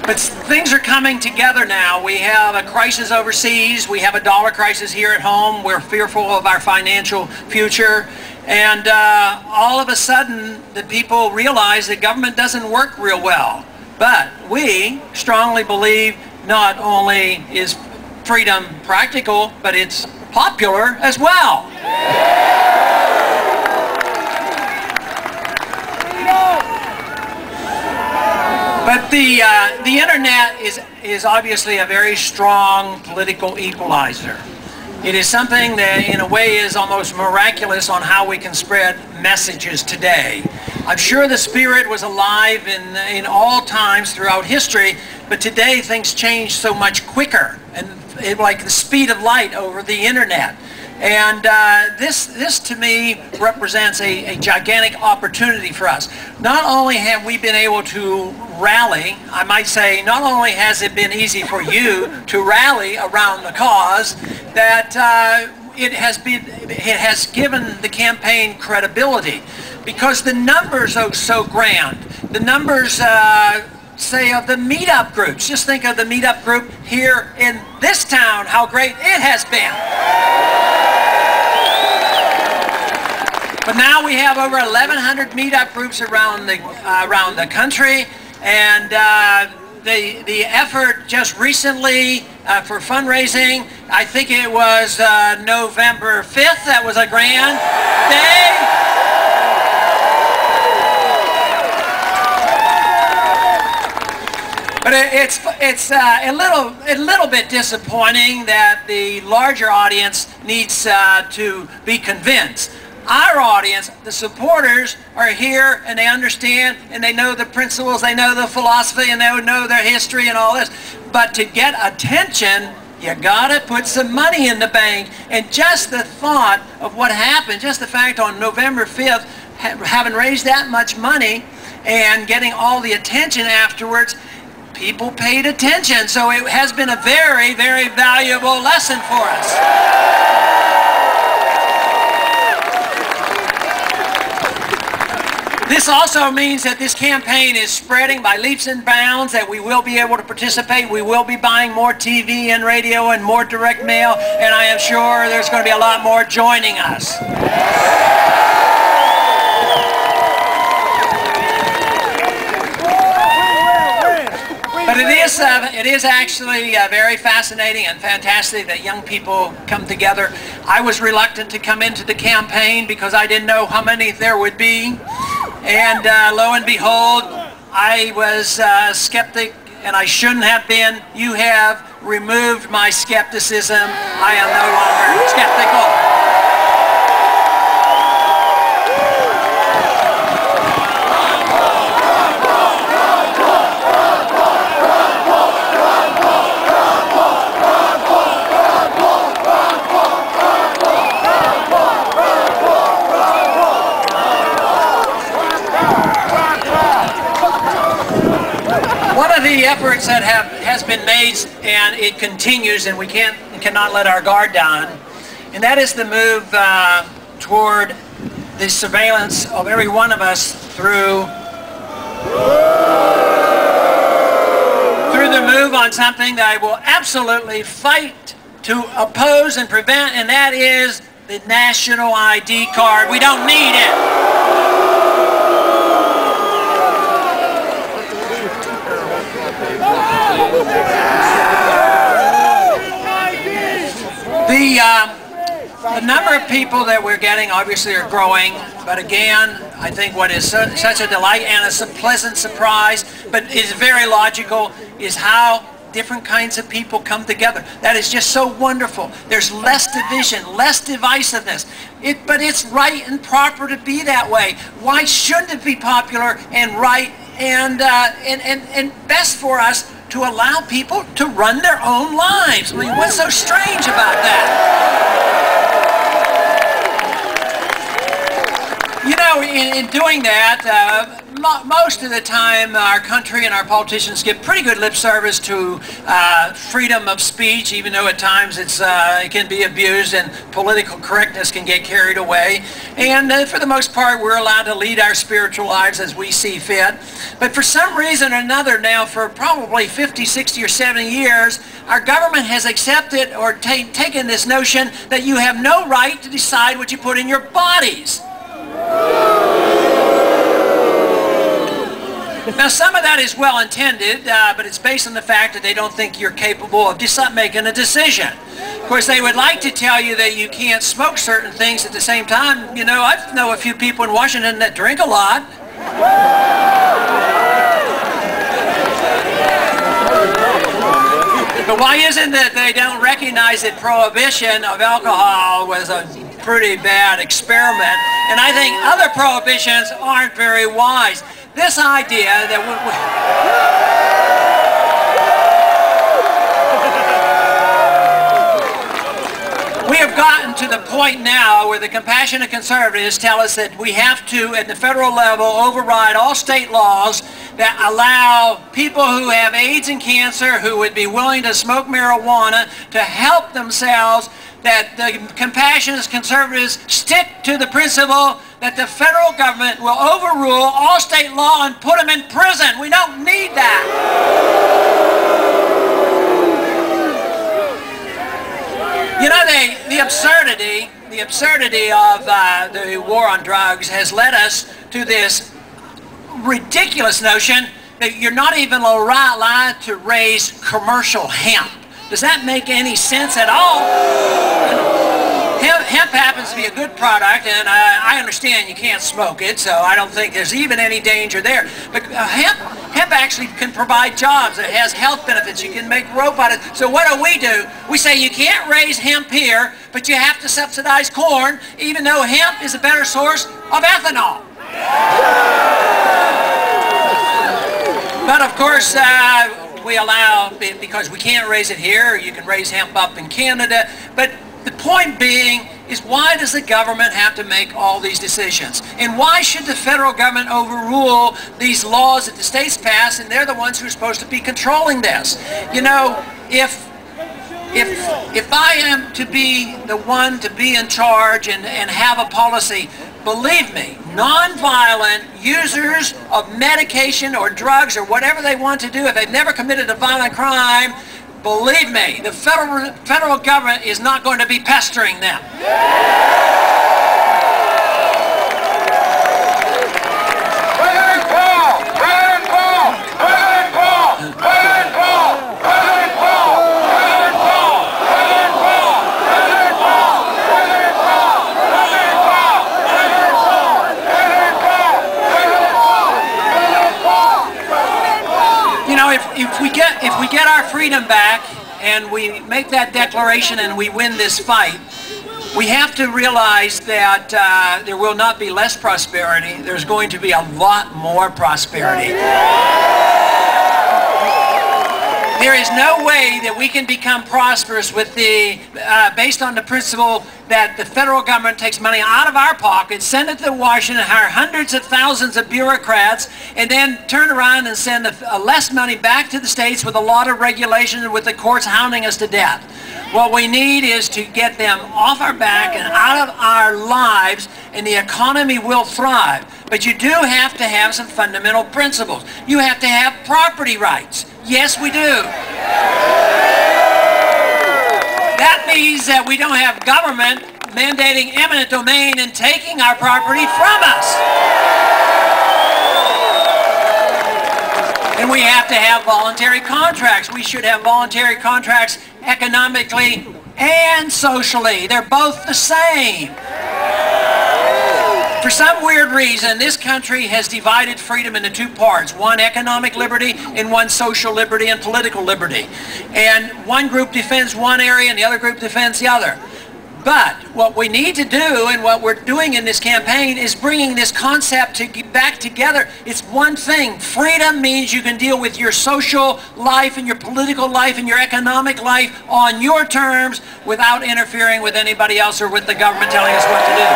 But things are coming together now. We have a crisis overseas. We have a dollar crisis here at home. We're fearful of our financial future. And all of a sudden, the people realize that government doesn't work real well. But we strongly believe not only is freedom practical, but it's popular as well. But the internet is obviously a very strong political equalizer. It is something that in a way is almost miraculous on how we can spread messages today. I'm sure the spirit was alive in all times throughout history, but today things change so much quicker, and like the speed of light over the internet. And this to me represents a gigantic opportunity for us. Not only have we been able to rally, I might say, not only has it been easy for you to rally around the cause, that it has given the campaign credibility, because the numbers are so grand. The numbers, say, of the meetup groups. Just think of the meetup group here in this town, how great it has been. But now we have over 1,100 meetup groups around the country, and the effort just recently for fundraising, I think it was November 5th, that was a grand day. But it's a little bit disappointing that the larger audience needs to be convinced. Our audience, the supporters, are here and they understand and they know the principles, they know the philosophy, and they know their history and all this. But to get attention, you gotta put some money in the bank. And just the thought of what happened, just the fact on November 5th, having raised that much money and getting all the attention afterwards, people paid attention. So it has been a very, very valuable lesson for us. This also means that this campaign is spreading by leaps and bounds, that we will be able to participate. We will be buying more TV and radio and more direct mail, and I am sure there's going to be a lot more joining us. But it is actually very fascinating and fantastic that young people come together. I was reluctant to come into the campaign because I didn't know how many there would be. And lo and behold, I was skeptic, and I shouldn't have been. You have removed my skepticism. I am no longer skeptical. The efforts that has been made, and it continues, and we cannot let our guard down, and that is the move toward the surveillance of every one of us through the move on something that I will absolutely fight to oppose and prevent, and that is the national ID card. We don't need it. The number of people that we're getting obviously are growing, but again, I think what is such a delight and a pleasant surprise, but is very logical, is how different kinds of people come together. That is just so wonderful. There's less division, less divisiveness. But it's right and proper to be that way. Why shouldn't it be popular and right and best for us to allow people to run their own lives? I mean, what's so strange about that? You know, in doing that, most of the time our country and our politicians give pretty good lip service to freedom of speech, even though at times it can be abused and political correctness can get carried away. And for the most part, we're allowed to lead our spiritual lives as we see fit. But for some reason or another now, for probably 50, 60, or 70 years, our government has accepted or taken this notion that you have no right to decide what you put in your bodies. Now, some of that is well intended, but it's based on the fact that they don't think you're capable of just making a decision. Of course, they would like to tell you that you can't smoke certain things at the same time. You know, I know a few people in Washington that drink a lot. But why isn't it they don't recognize that prohibition of alcohol was a pretty bad experiment? And I think other prohibitions aren't very wise. This idea that we have gotten to the point now where the compassionate conservatives tell us that we have to, at the federal level, override all state laws that allow people who have AIDS and cancer, who would be willing to smoke marijuana, to help themselves, that the compassionate conservatives stick to the principle that the federal government will overrule all state law and put them in prison. We don't need that. You know, the absurdity of the war on drugs has led us to this ridiculous notion that you're not even allowed to raise commercial hemp. Does that make any sense at all? Hemp happens to be a good product, and I understand you can't smoke it, so I don't think there's even any danger there. But hemp actually can provide jobs. It has health benefits. You can make rope out of it. So what do? We say you can't raise hemp here, but you have to subsidize corn, even though hemp is a better source of ethanol. But of course, we allow, because we can't raise it here, you can raise hemp up in Canada. But the point being is, why does the government have to make all these decisions? And why should the federal government overrule these laws that the states pass, and they're the ones who are supposed to be controlling this? You know, if I am to be the one to be in charge and have a policy, believe me, nonviolent users of medication or drugs or whatever they want to do, if they've never committed a violent crime, believe me, the federal government is not going to be pestering them. If we get our freedom back and we make that declaration and we win this fight, we have to realize that there will not be less prosperity. There's going to be a lot more prosperity. There is no way that we can become prosperous with based on the principle that the federal government takes money out of our pockets, send it to Washington, hire hundreds of thousands of bureaucrats, and then turn around and send less money back to the states with a lot of regulations and with the courts hounding us to death. What we need is to get them off our back and out of our lives, and the economy will thrive. But you do have to have some fundamental principles. You have to have property rights. Yes, we do. That means that we don't have government mandating eminent domain and taking our property from us. And we have to have voluntary contracts. We should have voluntary contracts economically and socially. They're both the same. For some weird reason, this country has divided freedom into two parts. One, economic liberty, and one, social liberty and political liberty. And one group defends one area and the other group defends the other. But what we need to do, and what we're doing in this campaign, is bringing this concept back together. It's one thing. Freedom means you can deal with your social life and your political life and your economic life on your terms without interfering with anybody else or with the government telling us what to do.